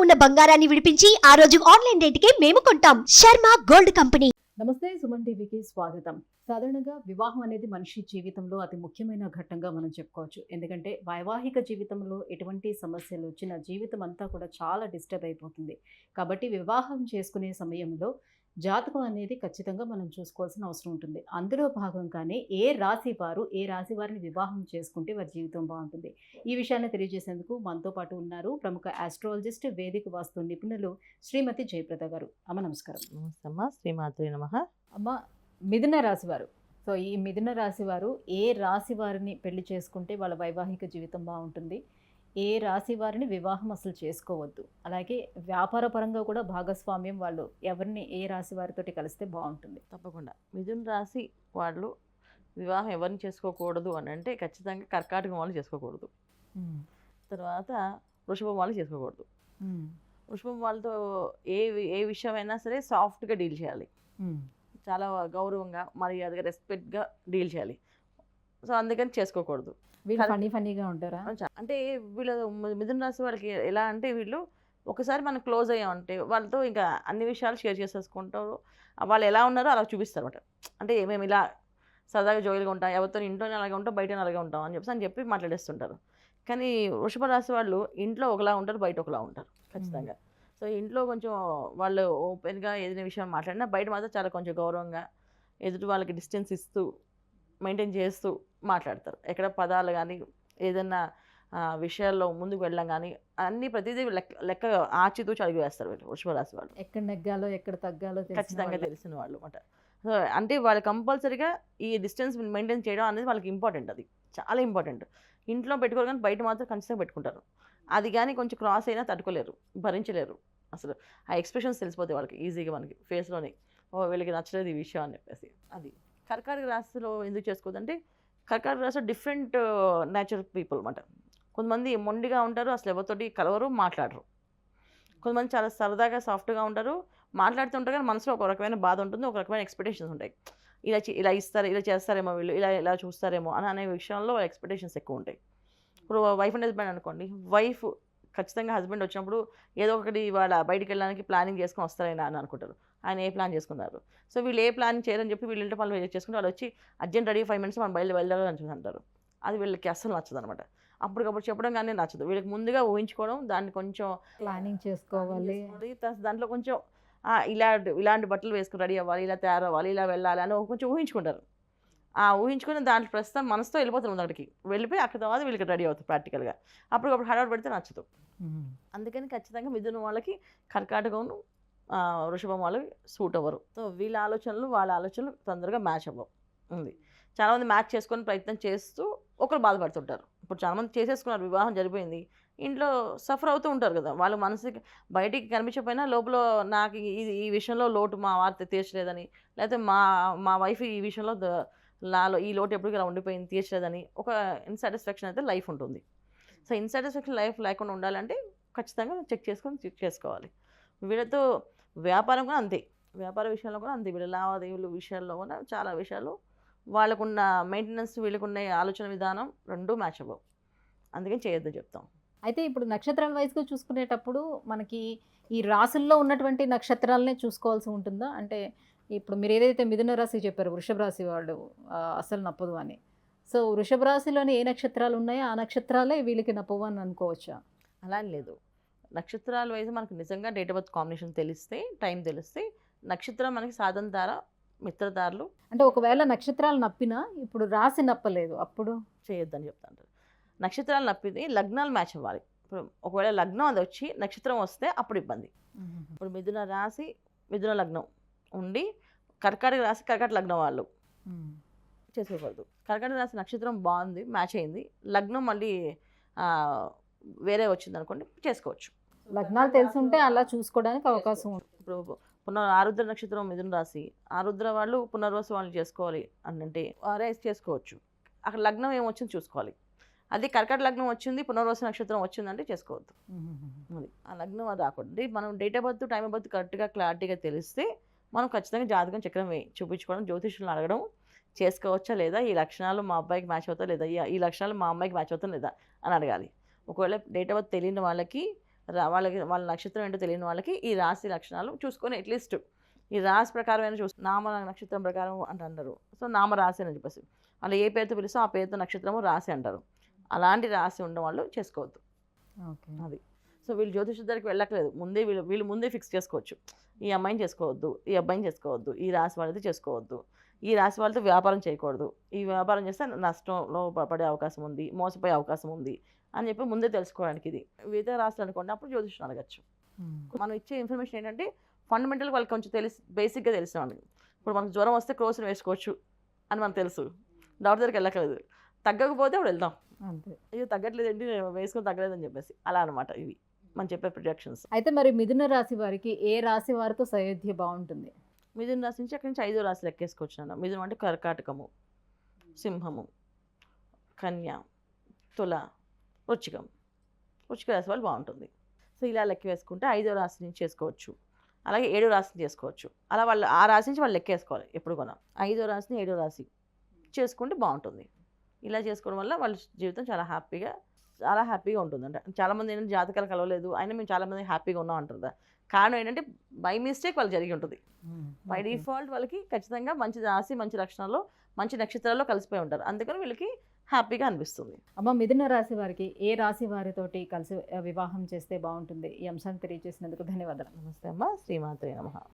ఉన్న బంగారాన్ని విడిపించి ఆ రోజు ఆన్లైన్ రేటుకే మేము కొంటాం. Sharma gold company. నమస్తే, సుమన్ టీవీకి స్వాగతం. సాధారణంగా వివాహం అనేది మనిషి జీవితంలో అతి ముఖ్యమైన ఘట్టంగా మనం చెప్పుకోవచ్చు. ఎందుకంటే వైవాహిక జీవితంలో ఎటువంటి సమస్యలు వచ్చినా జీవితం అంతా కూడా చాలా డిస్టర్బ్ అయిపోతుంది. కాబట్టి వివాహం చేసుకునే సమయంలో జాతకం అనేది ఖచ్చితంగా మనం చూసుకోవాల్సిన అవసరం ఉంటుంది. అందులో భాగంగానే ఏ రాశి వారిని వివాహం చేసుకుంటే వారి జీవితం బాగుంటుంది, ఈ విషయాన్ని తెలియజేసేందుకు మనతో పాటు ఉన్నారు ప్రముఖ ఆస్ట్రాలజిస్ట్, వేదిక వాస్తు నిపుణులు శ్రీమతి జయప్రద గారు. అమ్మ నమస్కారం. నమస్తే అమ్మ, శ్రీమాత్రే నమః. అమ్మ, మిథున రాశి వారు, సో ఈ మిథున రాశి వారు ఏ రాశి వారిని పెళ్లి చేసుకుంటే వాళ్ళ వైవాహిక జీవితం బాగుంటుంది, ఏ రాశి వారిని వివాహం అసలు చేసుకోవద్దు, అలాగే వ్యాపార పరంగా కూడా భాగస్వామ్యం వాళ్ళు ఎవరిని ఏ రాశి వారితోటి కలిస్తే బాగుంటుంది? తప్పకుండా మిథున రాశి వాళ్ళు వివాహం ఎవరిని చేసుకోకూడదు అని అంటే ఖచ్చితంగా కర్కాటకం వాళ్ళు చేసుకోకూడదు. తర్వాత వృషభం వాళ్ళు చేసుకోకూడదు. వృషభం వాళ్ళతో ఏ విషయమైనా సరే సాఫ్ట్గా డీల్ చేయాలి, చాలా గౌరవంగా మర్యాదగా రెస్పెక్ట్గా డీల్ చేయాలి. సో అందుకని చేసుకోకూడదు. ఫన్నీగా ఉంటారా? అంటే వీళ్ళ మిథున రాశి వాళ్ళకి ఎలా అంటే వీళ్ళు ఒకసారి మనం క్లోజ్ అయ్యామంటే వాళ్ళతో ఇంకా అన్ని విషయాలు షేర్ చేసేసుకుంటారు. వాళ్ళు ఎలా ఉన్నారో అలా చూపిస్తారు అనమాట. అంటే మేము ఇలా సరదాగా జోయిల్గా ఉంటాం, ఎవరితో ఇంట్లోనే అలాగే ఉంటాం, బయట అలాగే ఉంటాం అని చెప్పి మాట్లాడేస్తుంటారు. కానీ వృషభ రాశి వాళ్ళు ఇంట్లో ఒకలా ఉంటారు, బయట ఒకలా ఉంటారు ఖచ్చితంగా. సో ఇంట్లో కొంచెం వాళ్ళు ఓపెన్గా ఏదైనా విషయం మాట్లాడినా బయట మాత్రం చాలా కొంచెం గౌరవంగా ఎదుటి వాళ్ళకి డిస్టెన్స్ ఇస్తూ మెయింటైన్ చేస్తూ మాట్లాడతారు. ఎక్కడ పదాలు కానీ ఏదైనా విషయాల్లో ముందుకు వెళ్ళడం కానీ అన్ని ప్రతిదీ లెక్క ఆచితూచి అడుగు వేస్తారు వీళ్ళు వృషభ రాశి వాళ్ళు. ఎక్కడ నెగ్గాలో ఎక్కడ తగ్గాలో ఖచ్చితంగా తెలిసిన వాళ్ళు అనమాట. సో అంటే వాళ్ళు కంపల్సరీగా ఈ డిస్టెన్స్ మెయింటైన్ చేయడం అనేది వాళ్ళకి ఇంపార్టెంట్, అది చాలా ఇంపార్టెంట్. ఇంట్లో పెట్టుకోరు కానీ బయట మాత్రం ఖచ్చితంగా పెట్టుకుంటారు. అది కానీ కొంచెం క్రాస్ అయినా తట్టుకోలేరు, భరించలేరు. అసలు ఆ ఎక్స్ప్రెషన్స్ తెలిసిపోతాయి వాళ్ళకి ఈజీగా, మనకి ఫేస్లోనే వీళ్ళకి నచ్చలేదు ఈ విషయం అని చెప్పేసి. అది కర్కాటక రాశిలో ఎందుకు చేసుకోవద్దంటే కర్కాటక రాశిలో డిఫరెంట్ నేచర్ పీపుల్ అనమాట. కొంతమంది మొండిగా ఉంటారు, అసలు ఎవరితోటి కలవరు, మాట్లాడరు. కొంతమంది చాలా సరదాగా సాఫ్ట్గా ఉంటారు, మాట్లాడుతుంటారు కానీ మనసులో ఒక రకమైన బాధ ఉంటుంది, ఒక రకమైన ఎక్స్పెక్టేషన్స్ ఉంటాయి. ఇలా ఇస్తారు, ఇలా చేస్తారేమో వీళ్ళు, ఇలా చూస్తారేమో అనే విషయంలో ఎక్స్పెక్టేషన్స్ ఎక్కువ ఉంటాయి. ఇప్పుడు వైఫ్ అండ్ హస్బెండ్ అనుకోండి, వైఫ్ ఖచ్చితంగా హస్బెండ్ వచ్చినప్పుడు ఏదో ఒకటి వాళ్ళ బయటికి వెళ్ళడానికి ప్లానింగ్ చేసుకొని వస్తారైనా అని అనుకుంటారు. ఆయన ఏ ప్లాన్ చేసుకున్నారు, సో వీళ్ళు ఏ ప్లాన్ చేయరని చెప్పి వీళ్ళ ఇంటి పనులు చేసుకుంటే వాళ్ళు వచ్చి అర్జెంట్ రెడీ 5 minutes మనం వెళ్ళాలని అంటారు. అది వీళ్ళకి అస్సలు నచ్చదు అనమాట. అప్పటికప్పుడు చెప్పడం కానీ నచ్చదు. వీళ్ళకి ముందుగా ఊహించుకోవడం, దాన్ని కొంచెం ప్లానింగ్ చేసుకోవాలి, దాంట్లో కొంచెం ఇలాంటి బట్టలు వేసుకుని రెడీ అవ్వాలి, ఇలా తయారవ్వాలి, ఇలా వెళ్ళాలి అని కొంచెం ఊహించుకుంటారు. ఊహించుకుని దాంట్లో ప్రస్తుతం మనసుతో వెళ్ళిపోతారు అక్కడికి, వెళ్ళిపోయి అక్కడ తర్వాత వీళ్ళకి రెడీ అవుతారు ప్రాక్టికల్గా. అప్పటికప్పుడు హడావుడి పెడితే నచ్చదు. అందుకని ఖచ్చితంగా మిథున వాళ్ళకి కర్కాటకం, వృషభం వాళ్ళకి సూట్ అవ్వరు. సో వీళ్ళ ఆలోచనలు వాళ్ళ ఆలోచనలు తొందరగా మ్యాచ్ అవ్వవు. ఉంది చాలామంది మ్యాచ్ చేసుకొని ప్రయత్నం చేస్తూ ఒకరు బాధపడుతుంటారు. ఇప్పుడు చాలామంది చేసేసుకున్నారు, వివాహం జరిపోయింది, ఇంట్లో సఫర్ అవుతూ ఉంటారు కదా. వాళ్ళు మనసుకి బయటికి కనిపించకపోయినా లోపల నాకు ఈ విషయంలో లోటు మా వార్త తీర్చలేదని, లేకపోతే మా వైఫ్ ఈ విషయంలో నాలో ఈ లోటు ఎప్పటికీ ఇలా ఉండిపోయింది, తీర్చలేదని ఒక ఇన్సాటిస్ఫాక్షన్ అయితే లైఫ్ ఉంటుంది. సో ఇన్సాటిస్ఫాక్షన్ లైఫ్ లేకుండా ఉండాలంటే ఖచ్చితంగా చెక్ చేసుకోవాలి. వీళ్ళతో వ్యాపారం కూడా అంతే, వ్యాపార విషయంలో కూడా అంతే, వీళ్ళ లావాదేవీల విషయాల్లో కూడా చాలా విషయాలు వాళ్ళకున్న మెయింటెనెన్స్, వీళ్ళకున్న ఆలోచన విధానం రెండూ మ్యాచ్ అవ్వవు. అందుకని చేయొద్దని చెప్తాం. అయితే ఇప్పుడు నక్షత్రాల వైజ్గా చూసుకునేటప్పుడు మనకి ఈ రాశుల్లో ఉన్నటువంటి నక్షత్రాలనే చూసుకోవాల్సి ఉంటుందా? అంటే ఇప్పుడు మీరు ఏదైతే మిథున రాశి చెప్పారు, వృషభ రాశి వాళ్ళు అసలు నప్పదు అని, సో వృషభ రాశిలోని ఏ నక్షత్రాలు ఉన్నాయో ఆ నక్షత్రాలే వీళ్ళకి నప్పవు అని అనుకోవచ్చా? అలా లేదు. నక్షత్రాల వైజ్ మనకు నిజంగా డేట్ ఆఫ్ బర్త్ కాంబినేషన్ తెలిస్తే, టైం తెలిస్తే నక్షత్రం మనకి సాధన తార, మిత్రతారలు. అంటే ఒకవేళ నక్షత్రాలు నప్పినా ఇప్పుడు రాశి నప్పలేదు అప్పుడు చేయొద్దని చెప్తాను. నక్షత్రాలు నప్పితే లగ్నాలు మ్యాచ్ అవ్వాలి. ఇప్పుడు ఒకవేళ లగ్నం అది వచ్చి నక్షత్రం వస్తే అప్పుడు ఇబ్బంది. ఇప్పుడు మిథున రాశి మిథున లగ్నం ఉండి కర్కాటక రాశి కర్కాటక లగ్నం వాళ్ళు చేసుకోకూడదు. కర్కాటక రాశి నక్షత్రం బాగుంది, మ్యాచ్ అయింది, లగ్నం మళ్ళీ వేరే వచ్చింది అనుకోండి, చేసుకోవచ్చు. లగ్నాలు తెలిసి ఉంటే అలా చూసుకోవడానికి అవకాశం ఉంటుంది. ఇప్పుడు ఆరుద్ర నక్షత్రం మిథున రాశి, ఆరుద్ర వాళ్ళు పునర్వసు వాళ్ళు చేసుకోవాలి అంటే రైస్ చేసుకోవచ్చు. అక్కడ లగ్నం ఏమొచ్చింది చూసుకోవాలి. అది కర్కాటక లగ్నం వచ్చింది, పునర్వసు నక్షత్రం వచ్చిందంటే చేసుకోవద్దు. అది ఆ లగ్నం అది రాకూడదు. మనం date of birth, time of birth కరెక్ట్గా క్లారిటీగా తెలిస్తే మనం ఖచ్చితంగా జాతకం చక్రం చూపించుకోవడం, జ్యోతిష్యులను అడగడం, చేసుకోవచ్చా లేదా, ఈ లక్షణాలు మా అబ్బాయికి మ్యాచ్ అవుతా లేదా, ఈ లక్షణాలు మా అమ్మాయికి మ్యాచ్ అవుతా లేదా అని అడగాలి. ఒకవేళ డేట్ ఆఫ్ బర్త్ తెలియని వాళ్ళకి వాళ్ళకి వాళ్ళ నక్షత్రం ఏంటో తెలియని వాళ్ళకి ఈ రాశి లక్షణాలు చూసుకొని అట్లీస్ట్ ఈ రాశి ప్రకారమైన నామ నక్షత్రం ప్రకారం అంటారు. సో నామరాశి అని చెప్పేసి అలా ఏ పేరుతో పిలుస్తో ఆ పేరుతో నక్షత్రము రాశి అంటారు. అలాంటి రాశి ఉన్న వాళ్ళు చేసుకోవద్దు. ఓకే. అది సో వీళ్ళు జ్యోతిష దగ్గరికి వెళ్ళట్లేదు, ముందే వీళ్ళు ముందే ఫిక్స్ చేసుకోవచ్చు. ఈ అమ్మాయిని చేసుకోవద్దు, ఈ అబ్బాయిని చేసుకోవద్దు, ఈ రాశి వాళ్ళతో చేసుకోవద్దు, ఈ రాశి వాళ్ళతో వ్యాపారం చేయకూడదు, ఈ వ్యాపారం చేస్తే నష్టంలో పడే అవకాశం ఉంది, మోసపోయే అవకాశం ఉంది అని చెప్పి ముందే తెలుసుకోవడానికి. ఇది వివిధ రాశులు అనుకోండి, అప్పుడు జ్యోతిషం అడగచ్చు. మనం ఇచ్చే ఇన్ఫర్మేషన్ ఏంటంటే ఫండమెంటల్ వాళ్ళకి కొంచెం బేసిక్గా తెలిసిన వాళ్ళకి. ఇప్పుడు మనకు జ్వరం వస్తే క్రోసిన్ వేసుకోవచ్చు అని మనకు తెలుసు, డాక్టర్ దగ్గరికి వెళ్ళకలేదు. తగ్గకపోతే అప్పుడు వెళ్దాం, అంతే. అయ్యో తగ్గట్లేదండి నేను వేసుకొని తగ్గలేదని చెప్పేసి అలా అనమాట. ఇవి మనం చెప్పే ప్రొజెక్షన్స్. అయితే మరి మిథున రాశి వారికి ఏ రాశి వారితో సయోధ్య బాగుంటుంది? మిథున రాశి నుంచి అక్కడి నుంచి 5వ రాశి లెక్కేసుకోవచ్చు నాన్న. మిథునం అంటే కర్కాటకము, సింహము, కన్య, తుల, వృశ్చిక రాశి వాళ్ళు బాగుంటుంది. సో ఇలా లెక్క వేసుకుంటే 5వ రాశి నుంచి చేసుకోవచ్చు, అలాగే 7వ రాశిని చేసుకోవచ్చు. అలా వాళ్ళు ఆ రాశి నుంచి వాళ్ళు లెక్కేసుకోవాలి ఎప్పుడు కూడా. 5వ రాశిని 7వ రాశి చేసుకుంటే బాగుంటుంది. ఇలా చేసుకోవడం వల్ల వాళ్ళ జీవితం చాలా హ్యాపీగా ఉంటుందంట. చాలామంది ఏంటంటే జాతకాలు కలవలేదు అయినా మేము చాలామంది హ్యాపీగా ఉన్నాం అంటారు. కారణం ఏంటంటే బై మిస్టేక్ వాళ్ళు జరిగి ఉంటుంది. బై డిఫాల్ట్ వాళ్ళకి ఖచ్చితంగా మంచి రాశి, మంచి లక్షణాల్లో, మంచి నక్షత్రాల్లో కలిసిపోయి ఉంటారు. అందుకని వీళ్ళకి హ్యాపీగా అనిపిస్తుంది. అమ్మ, మిథున రాశి వారికి ఏ రాశి వారితోటి కలిసి వివాహం చేస్తే బాగుంటుంది? ఈ అంశాన్ని తెలియజేసినందుకు ధన్యవాదాలు. నమస్తే అమ్మ. శ్రీమాత్రే నమః.